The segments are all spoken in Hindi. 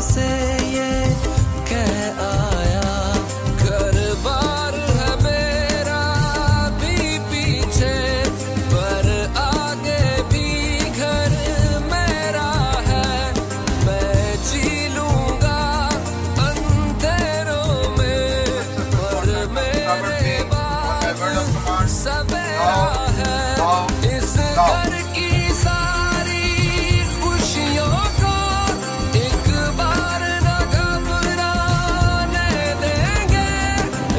से ये कह आया, घर बार है मेरा भी पीछे, पर आगे भी घर मेरा है। मैं जी लूंगा अंधेरों में, पर मेरे बाप सवेरा है। इस घर की सारी खुशियों को एक बार न घबराने देंगे,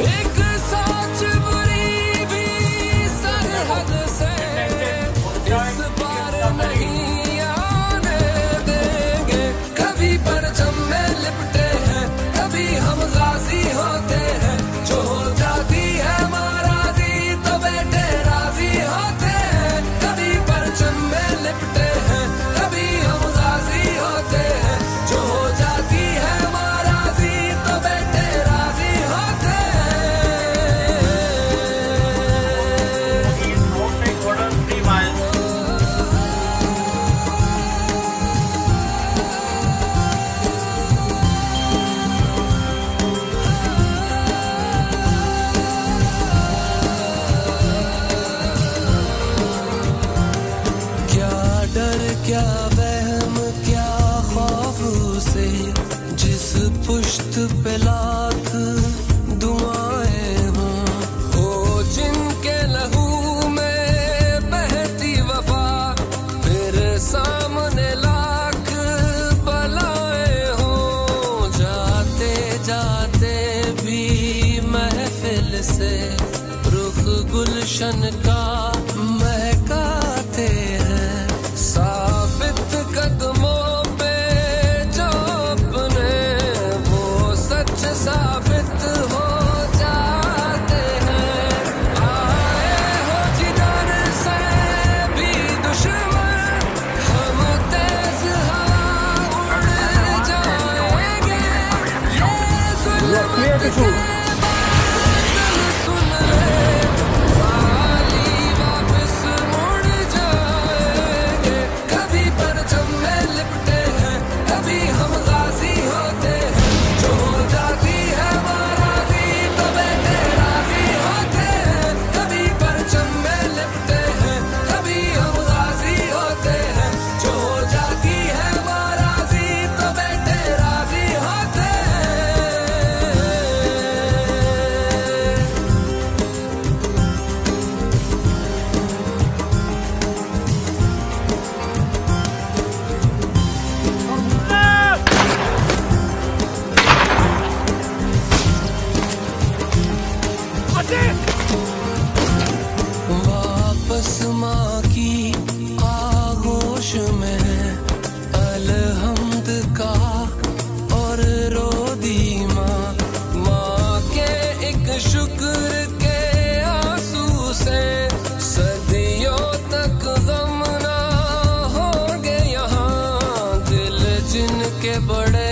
एक सोच बुरी भी सरहद से इस बार नहीं आने देंगे। कभी परचम में लिपटे हैं, कभी हम गाजी होते हैं, जो हो जाती है महाराजी तो बेटे राजी होते हैं। कभी परचम में लिपटे हैं, कभी हम गाजी होते हैं, जो हो जाती है महाराजी तो बेटे राजी होते हैं। Road take order 3 miles. क्या डर क्या वहम क्या खौफ से, जिस पुश्त पे लाख दुआएं हों, हो जिनके लहू में बहती वफा, फिर सामने लाख बलाएं हों। जाते जाते भी महफिल से रुख गुलशन का महकाते हैं। साबित कदमों पे जो अपने वो सच साबित हो जाते हैं। आए हो जिधर से भी दुश्मन, हम तेज हवा उड़ जाएंगे। ये जुल्म के बादल सुन ले, वाली वापस मुड़ जाएंगे। कभी परचम में लिपटे हैं, कभी हम गाजी होते हैं, जो हो जाती है महाराजी तो बेटे राजी होते हैं। कभी परचम में लिपटे हैं, कभी हम गाजी होते हैं, जो हो जाती है महाराजी तो बेटे राजी होते हैं। वापस माँ की आगोश में अलहम्द का और रो दी माँ। माँ के एक शुक्र के आंसू से सदियों तक गम ना होंगे यहाँ। दिल जिनके बड़े